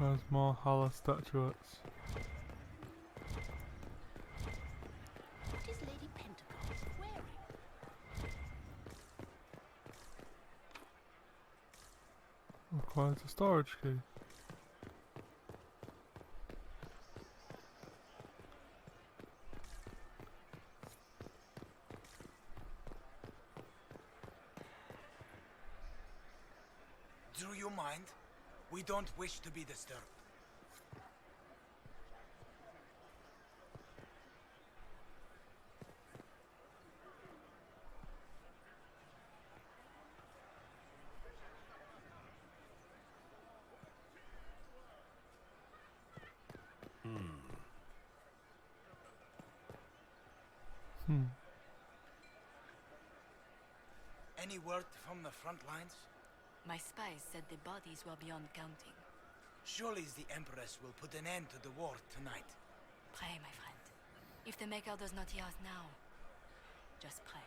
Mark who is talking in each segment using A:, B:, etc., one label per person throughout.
A: There's more hollow statuettes.
B: What is Lady Pentecost wearing?
A: Requires a storage key.
C: Do you mind? We don't wish to be disturbed. Any word from the front lines?
B: My spies said the bodies were beyond counting.
C: Surely the Empress will put an end to the war tonight.
B: Pray, my friend. If the Maker does not hear us now, just pray.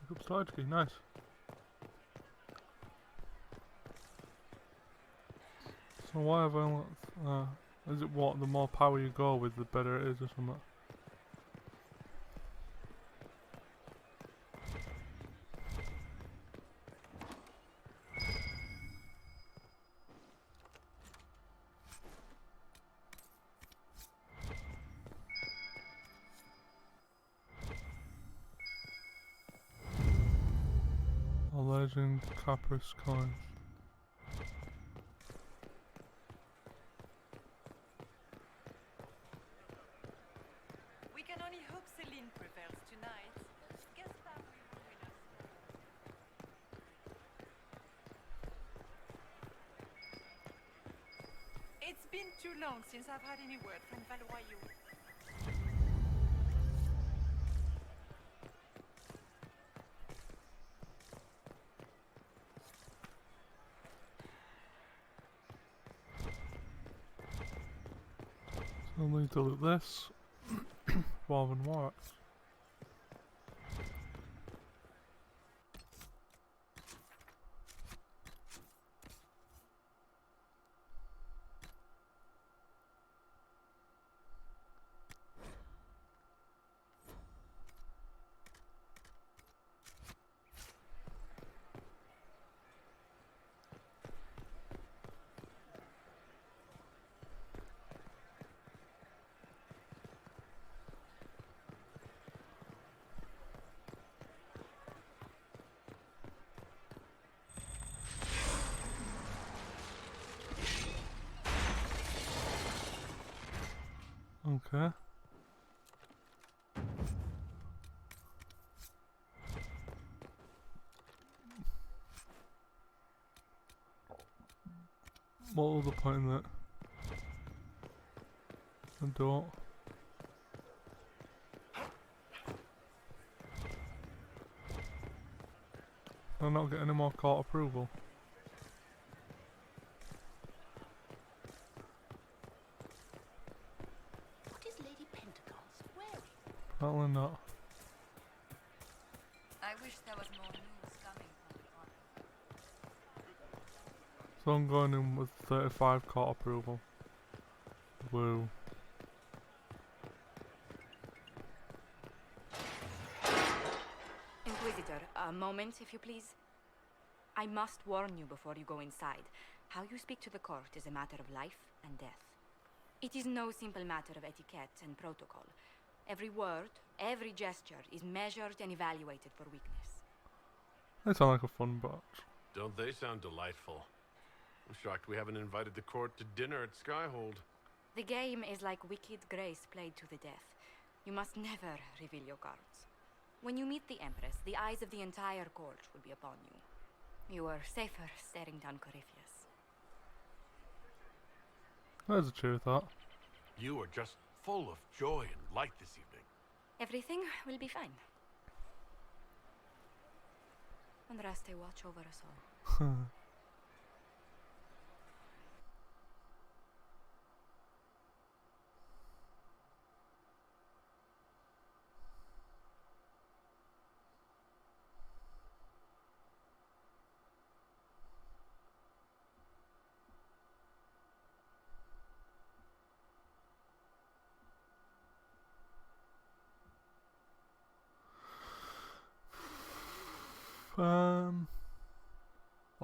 A: Pick up storage key, nice. So whatever, is it what, the more power you go with, the better it is or something? A legend Capris coins.
D: We can only hope Celine prevails tonight. Guess that will ruin us. It's been too long since I've had any word from Valroyou.
A: So I'll need to look this. Woven wax. Okay. What was the point in that? I don't. I'm not getting any more court approval.
B: What is Lady Pentecost wearing?
A: Apparently not.
B: I wish there was more news coming from the front.
A: So I'm going in with 35 court approval. Woo.
B: Inquisitor, a moment, if you please. I must warn you before you go inside. How you speak to the court is a matter of life and death. It is no simple matter of etiquette and protocol. Every word, every gesture is measured and evaluated for weakness.
A: They sound like a fun batch.
E: Don't they sound delightful? I'm shocked we haven't invited the court to dinner at Skyhold.
B: The game is like Wicked Grace played to the death. You must never reveal your cards. When you meet the Empress, the eyes of the entire court will be upon you. You are safer staring down Corypheus.
A: There's a cheer with that.
E: You are just full of joy and light this evening.
B: Everything will be fine. Andraste watch over us all.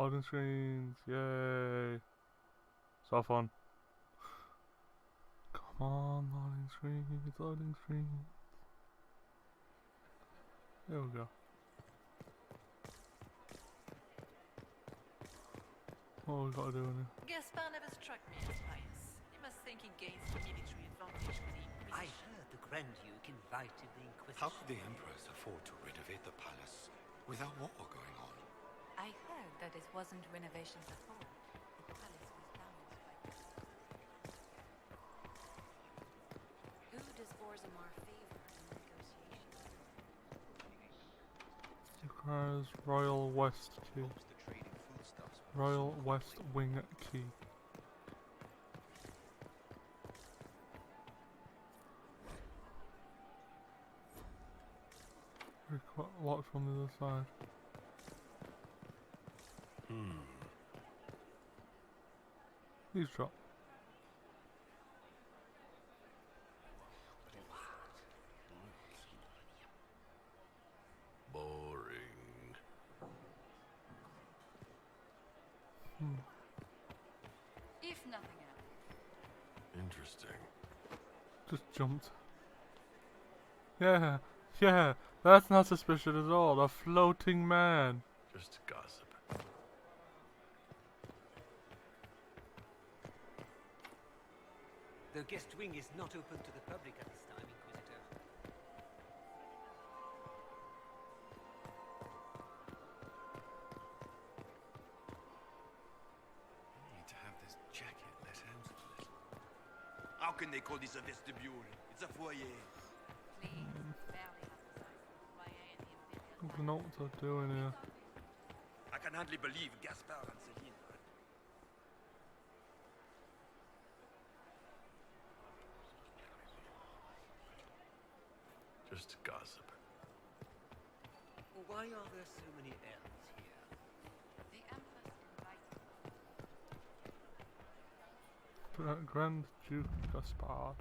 A: Loading screens, yay. So fun. Come on, loading screens, loading screens. There we go. What we gotta do in here?
D: Gaspar never struck me as pious. You must think he gains military advantage with the
F: I
D: Inquisition.
F: heard the Grand Duke invited the Inquisition.
G: How could the Empress afford to renovate the palace without war going on?
H: I heard that it wasn't renovations at all. The palace was damaged by pests. Who does Orzammar favor in negotiations?
A: Requires Royal West Key.
G: Hopes the trading foodstuffs will
A: Royal
G: soon
A: West
G: complete.
A: Wing Key. Locked from the other side. Please drop.
E: Boring.
H: If nothing else.
E: Interesting.
A: Just jumped. Yeah, yeah, that's not suspicious at all. A floating man.
E: Just gossip.
F: The guest wing is not open to the public at this time, Inquisitor.
G: I need to have this jacket let out a little.
C: How can they call this a vestibule? It's a foyer.
H: Please, barely have the size of the foyer in the
A: I
H: Imperial
A: don't know what they're doing here.
C: I can hardly believe Gaspar and Celine.
E: Just gossip.
F: Why are there so many elves here?
H: The Empress invited.
A: Grand Duke Gaspard.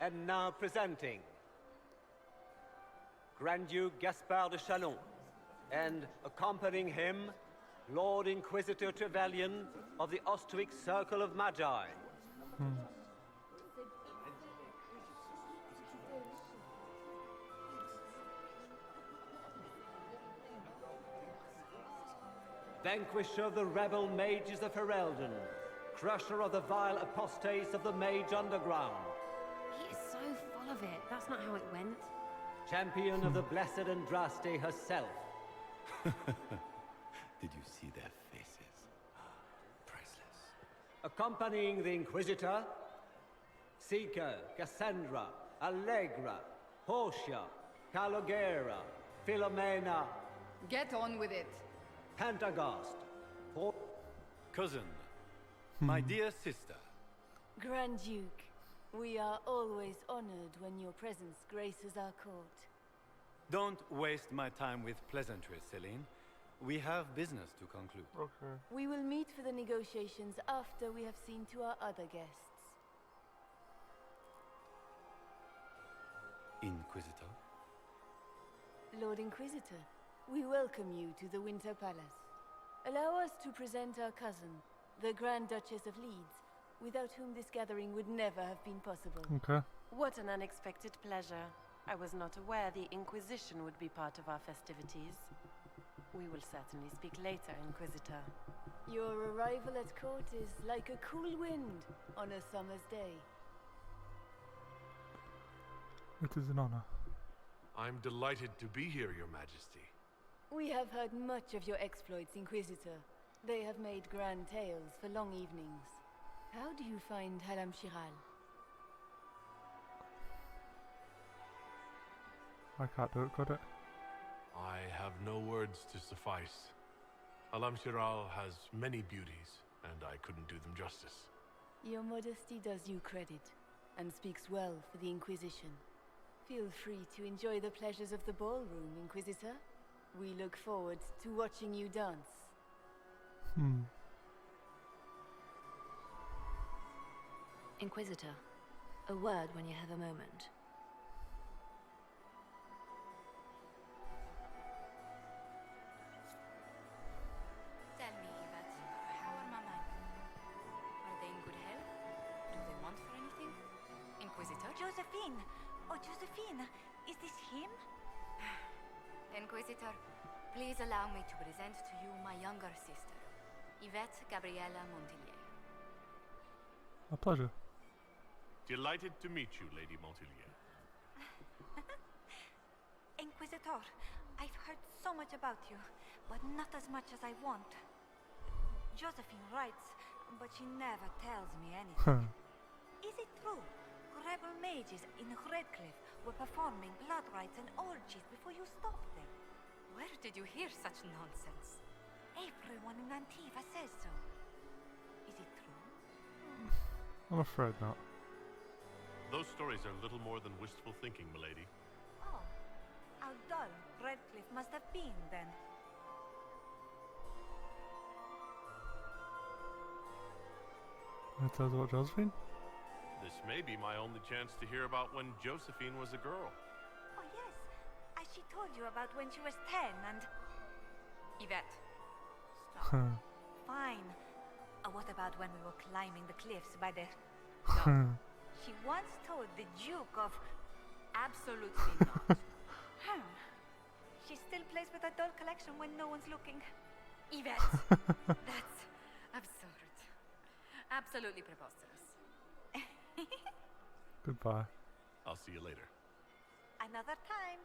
F: And now presenting Grand Duke Gaspard de Chalon, and accompanying him, Lord Inquisitor Trevelyan of the Ostwick Circle of Magi. Vanquisher of the rebel mages of Ferelden, crusher of the vile apostates of the Mage Underground,
I: He is so full of it. That's not how it went.
F: champion of the Blessed Andraste herself.
G: Did you see their faces? Priceless.
F: Accompanying the Inquisitor, Seeker, Cassandra, Allegra, Portia, Calogera, Philomena,
H: Get on with it.
F: Pantagast,
J: Cousin, my dear sister,
K: Grand Duke, we are always honored when your presence graces our court.
J: don't waste my time with pleasantries, Celine. We have business to conclude.
A: Okay.
K: We will meet for the negotiations after we have seen to our other guests.
J: Inquisitor,
K: Lord Inquisitor, we welcome you to the Winter Palace. Allow us to present our cousin, the Grand Duchess of Leeds, without whom this gathering would never have been possible.
A: Okay.
I: What an unexpected pleasure. I was not aware the Inquisition would be part of our festivities. We will certainly speak later, Inquisitor.
K: Your arrival at court is like a cool wind on a summer's day.
A: It is an honor.
E: I'm delighted to be here, Your Majesty.
K: We have heard much of your exploits, Inquisitor. They have made grand tales for long evenings. How do you find Halam Shiral?
A: I can't do it, could it?
E: I have no words to suffice. Alam-Shiral has many beauties, and I couldn't do them justice.
K: Your modesty does you credit, and speaks well for the Inquisition. Feel free to enjoy the pleasures of the ballroom, Inquisitor. We look forward to watching you dance.
B: Inquisitor, a word when you have a moment. Tell me, Yvette, how are Mama? Are they in good health? Do they want for anything? Inquisitor?
H: Josephine! Oh, Josephine! Is this him?
B: Inquisitor, please allow me to present to you my younger sister, Yvette Gabriella Montillier.
A: A pleasure.
E: Delighted to meet you, Lady Montillier.
H: Inquisitor, I've heard so much about you, but not as much as I want. Josephine writes, but she never tells me anything. Is it true? Rebel mages in Redcliffe were performing blood rites and orgies before you stopped them.
B: Where did you hear such nonsense?
H: Everyone in Antiva says so. Is it true?
A: I'm afraid not.
E: Those stories are little more than wistful thinking, milady.
H: Oh, how dull Redcliffe must have been then.
A: Can I tell us about Josephine?
E: This may be my only chance to hear about when Josephine was a girl.
H: Oh yes, as she told you about when she was 10 and...
B: Yvette.
H: Stop. Fine. What about when we were climbing the cliffs by the...
B: No.
H: She once told the Duke of...
B: Absolutely not.
H: She still plays with her doll collection when no one's looking.
B: Yvette! That's absurd. Absolutely preposterous.
A: Goodbye.
E: I'll see you later.
H: Another time.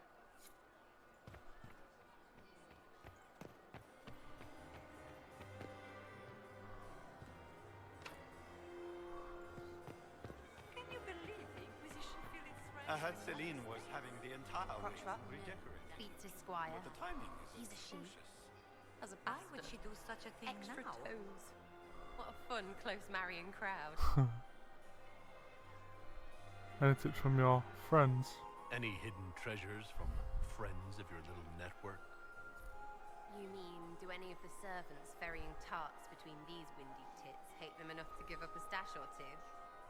H: Can you believe the Inquisition feel its
J: I heard Celine was having the entire wing redecorated.
I: Peter Squire.
J: But the timing
I: He's
J: is
I: a she.
J: atrocious.
I: As a
H: Why
I: bastard.
H: would she do such a thing
I: Extra
H: now?
I: toes. What a fun, close marrying crowd.
A: Any tips from your friends?
E: Any hidden treasures from friends of your little network?
I: You mean, do any of the servants ferrying tarts between these windy tits hate them enough to give up a stash or two?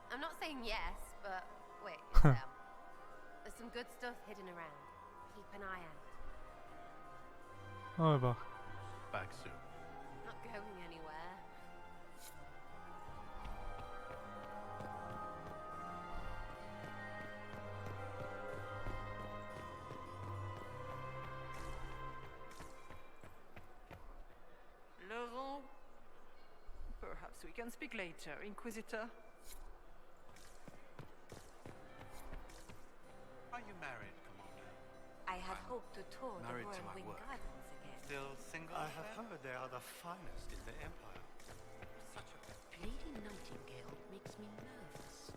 I: I'm not saying yes, but wait, Estelle. There's some good stuff hidden around. Keep an eye out.
A: I'll be back.
E: Back soon.
I: Not going anywhere.
D: Laurent? Perhaps we can speak later, Inquisitor.
G: Are you married, Commander?
H: I had hoped to tour the
G: married to
H: Royal
G: my
H: Wing
G: work.
H: Gardens again.
G: Still single?
J: I have heard they are the finest in the Empire.
G: Such a
L: Lady Nightingale makes me nervous.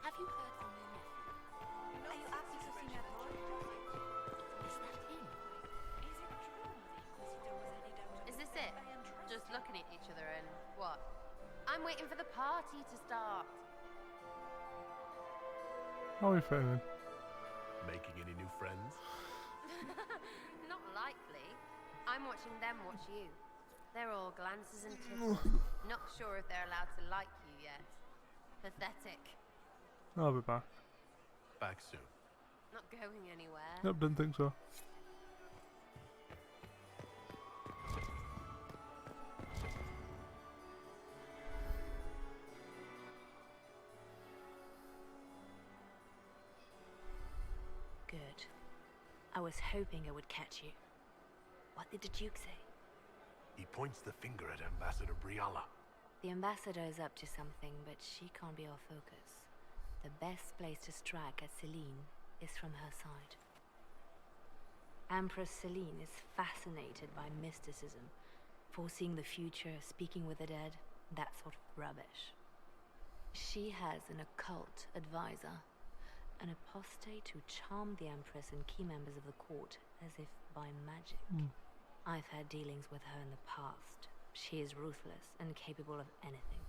L: Have you heard from your nephew?
H: Are you asking to see me at all?
L: Is that him?
I: Is this it? Just looking at each other and what? I'm waiting for the party to start.
A: How are we fitting in?
E: Making any new friends?
I: Not likely. I'm watching them watch you. They're all glances and tittles. Not sure if they're allowed to like you yet. Pathetic.
A: I'll be back.
E: Back soon.
I: Not going anywhere.
A: Yep, didn't think so.
B: Good. I was hoping I would catch you. What did the Duke say?
E: He points the finger at Ambassador Briala.
B: The ambassador is up to something, but she can't be our focus. The best place to strike at Celine is from her side. Empress Celine is fascinated by mysticism, foreseeing the future, speaking with the dead, that sort of rubbish. She has an occult advisor, an apostate who charmed the Empress and key members of the court as if by magic. I've had dealings with her in the past. She is ruthless and capable of anything.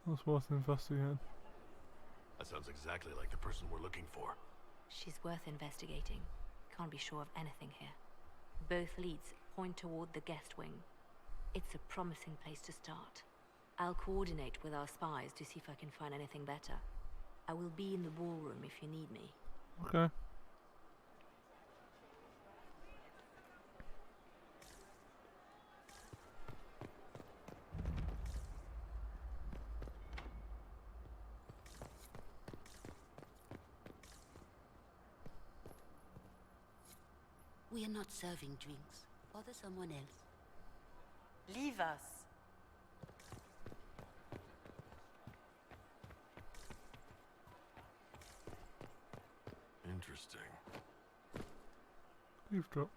A: That's worth investigating.
E: That sounds exactly like the person we're looking for.
B: She's worth investigating. Can't be sure of anything here. Both leads point toward the guest wing. It's a promising place to start. I'll coordinate with our spies to see if I can find anything better. I will be in the ballroom if you need me.
A: Okay.
L: We are not serving drinks. Bother someone else.
D: Leave us.
E: Interesting.
A: Eavesdrop.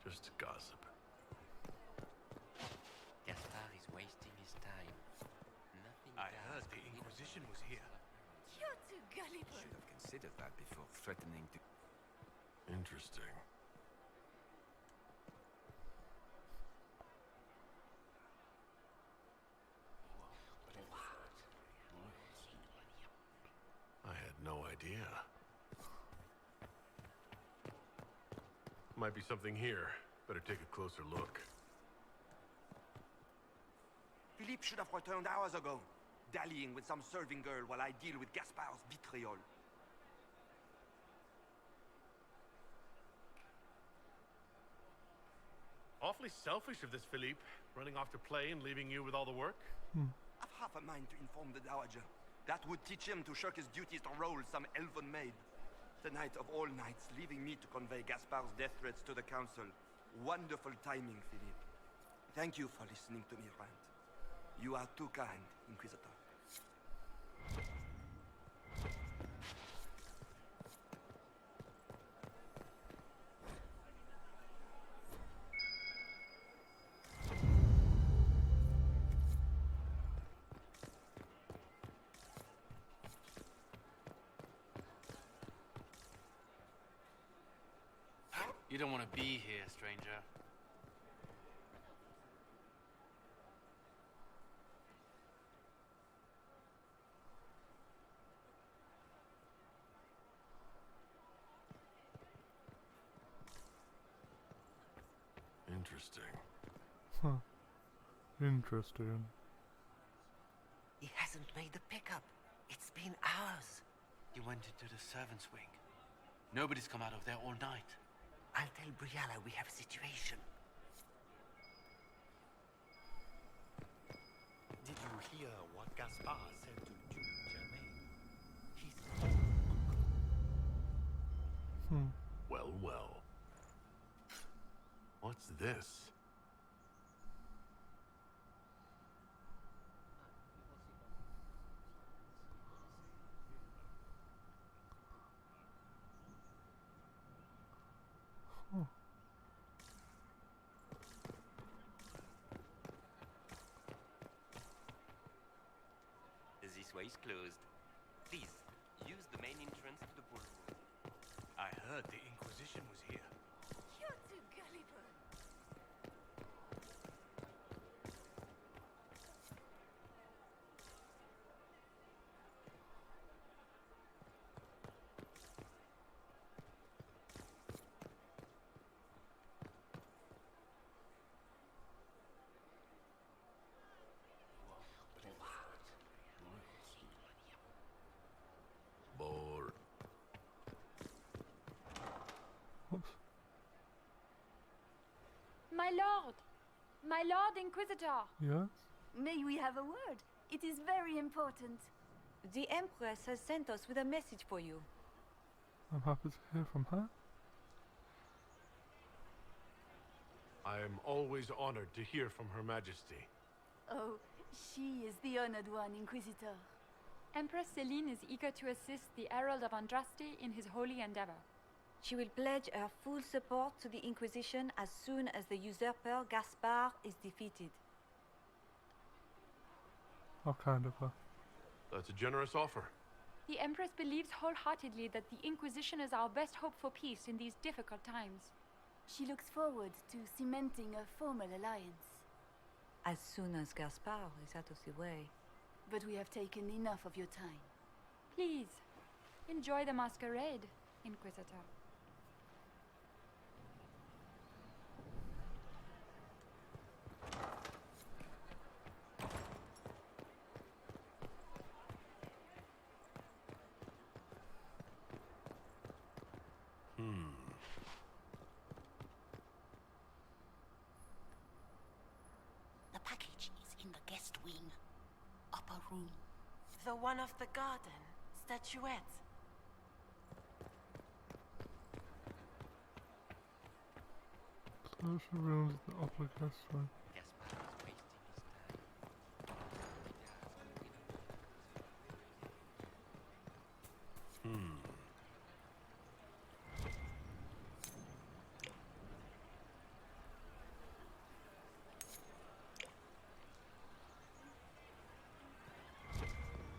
E: Just gossip.
G: Gaspard is wasting his time. Nothing.
C: I heard the Inquisition was here.
H: You're too gullible.
G: Should have considered that before threatening to.
E: Interesting. I had no idea. Might be something here. Better take a closer look.
C: Philippe should have returned hours ago, dallying with some serving girl while I deal with Gaspard's vitriol.
E: Awfully selfish of this Philippe, running off to play and leaving you with all the work.
C: I've half a mind to inform the Dowager. That would teach him to shirk his duties to roll some elven maid. Tonight of all nights, leaving me to convey Gaspard's death threats to the council. Wonderful timing, Philippe. Thank you for listening to me rant. You are too kind, Inquisitor.
M: You don't want to be here, stranger.
E: Interesting.
A: Huh. Interesting.
N: He hasn't made the pickup. It's been hours.
M: He went into the servants' wing. Nobody's come out of there all night.
N: I'll tell Briala we have a situation.
J: Did you hear what Gaspard said to Duke Germain? He's
E: Well, well. What's this?
O: This way is closed. Please, use the main entrance to the ballroom.
C: I heard the Inquisition was here.
H: You're too gullible.
E: Bored.
A: Oops.
H: My lord! My lord Inquisitor!
A: Yes?
H: May we have a word? It is very important.
B: The Empress has sent us with a message for you.
A: I'm happy to hear from her.
E: I am always honored to hear from Her Majesty.
K: Oh, she is the honored one, Inquisitor.
P: Empress Celine is eager to assist the Herald of Andraste in his holy endeavor.
H: She will pledge her full support to the Inquisition as soon as the usurper Gaspard is defeated.
A: How kind of her.
E: That's a generous offer.
P: The Empress believes wholeheartedly that the Inquisition is our best hope for peace in these difficult times.
K: She looks forward to cementing a formal alliance.
H: As soon as Gaspard is out of the way.
K: But we have taken enough of your time.
P: Please, enjoy the masquerade, Inquisitor.
L: The package is in the guest wing. Upper room.
D: The one of the garden. Statuette.
A: Social rooms at the upper guest room.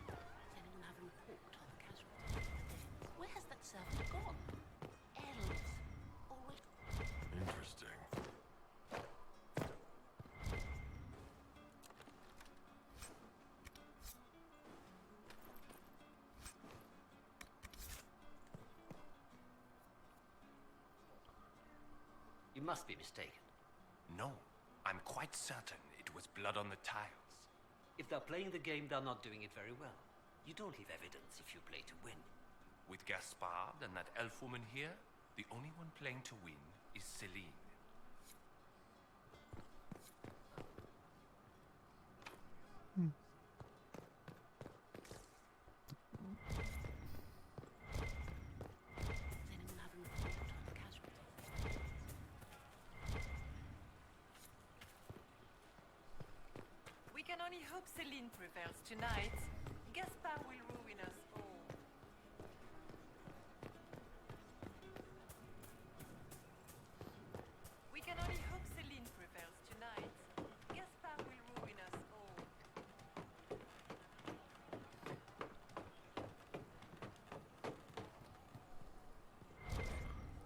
L: Does anyone have a report on the casualties? Where has that servant gone? Elves. Always.
E: Interesting.
N: You must be mistaken.
G: No, I'm quite certain it was blood on the tiles.
N: If they're playing the game, they're not doing it very well. You don't leave evidence if you play to win.
G: With Gaspard and that elf woman here, the only one playing to win is Celine.
L: Does anyone have a report on the casualties?
D: We can only hope Celine prevails tonight. Gaspard will ruin us all. We can only hope Celine prevails tonight. Gaspard will ruin us all.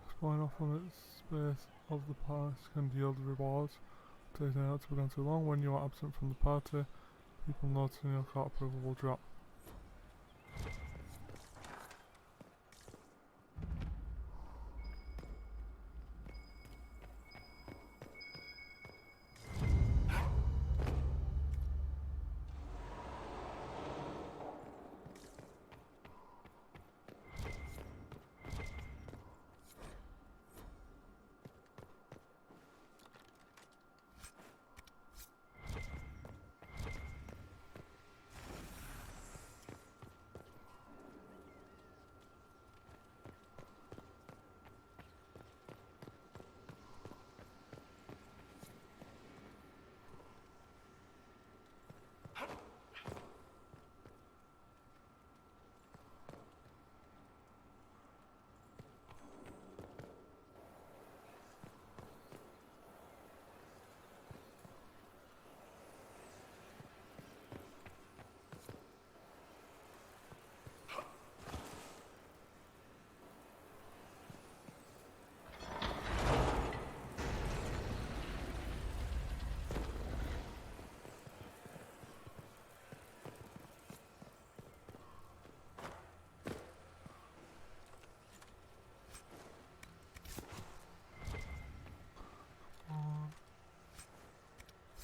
A: Exploring off on its space of the palace can yield rewards. Taking out to begin too long. When you are absent from the party, people noticing your court approval will drop.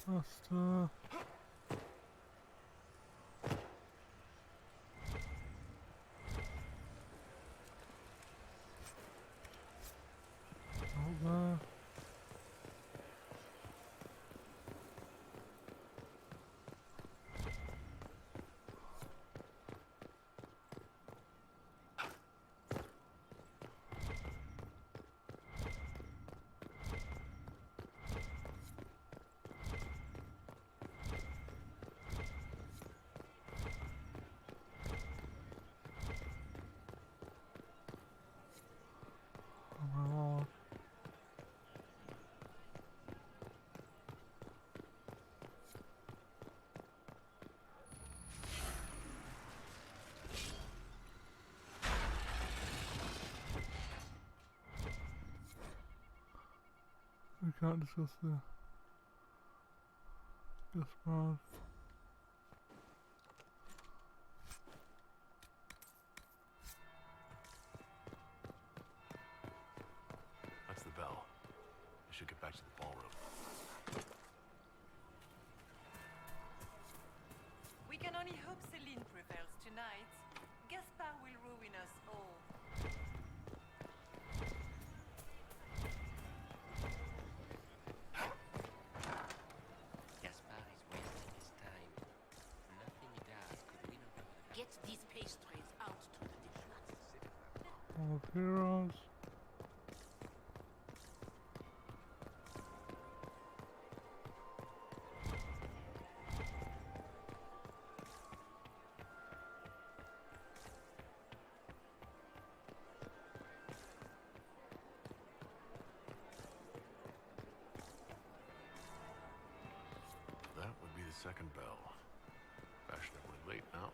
A: Faster. Out there. can't discuss the Gaspard.
E: That's the bell. We should get back to the ballroom.
D: We can only hope Celine prevails tonight. Gaspard will ruin us all.
N: Gaspard is wasting his time. Nothing he does could win over the
L: Get these pastries out to the dishwasher.
A: All of heroes.
E: That would be the second bell. Fashionably late now.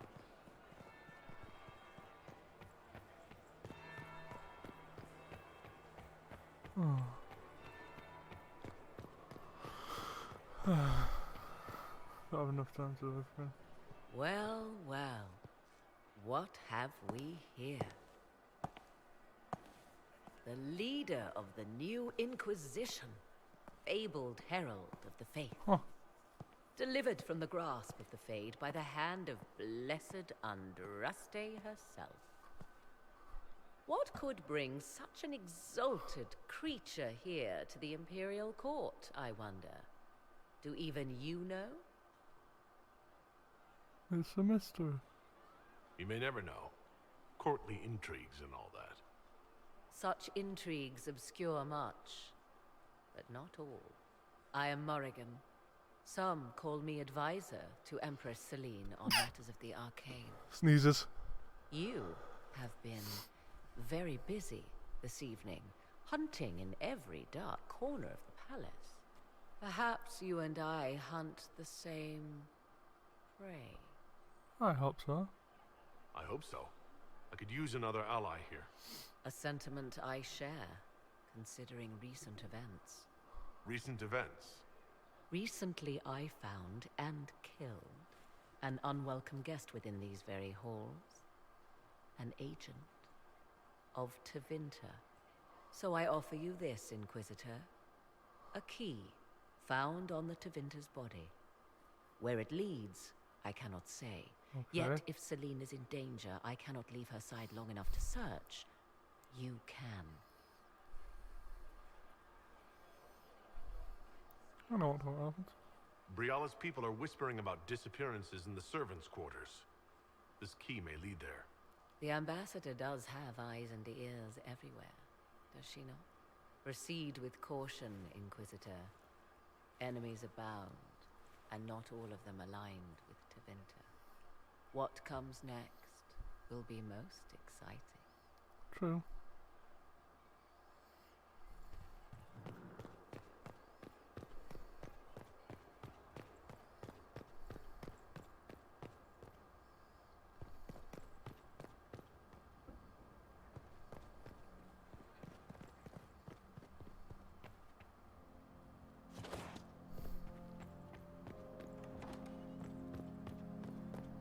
A: Don't have enough time to live for.
Q: Well, well. What have we here? The leader of the new Inquisition, fabled herald of the faith.
A: Huh.
Q: Delivered from the grasp of the Fade by the hand of blessed Andraste herself. What could bring such an exalted creature here to the Imperial Court, I wonder? Do even you know?
A: It's a mystery.
E: You may never know. Courtly intrigues and all that.
Q: Such intrigues obscure much, but not all. I am Morrigan. Some call me advisor to Empress Celine on matters of the arcane.
A: Sneezes.
Q: You have been very busy this evening, hunting in every dark corner of the palace. Perhaps you and I hunt the same prey.
A: I hope so.
E: I hope so. I could use another ally here.
Q: A sentiment I share, considering recent events.
E: Recent events?
Q: Recently I found and killed an unwelcome guest within these very halls. An agent of Tevinter. So I offer you this, Inquisitor. A key found on the Tevinter's body. Where it leads, I cannot say.
A: Okay.
Q: Yet, if Celine is in danger, I cannot leave her side long enough to search. You can.
A: I know what happened.
E: Briala's people are whispering about disappearances in the servants' quarters. This key may lead there.
Q: The ambassador does have eyes and ears everywhere, does she not? Proceed with caution, Inquisitor. Enemies abound, and not all of them aligned with Tevinter. What comes next will be most exciting.
A: True.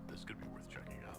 E: This could be worth checking out.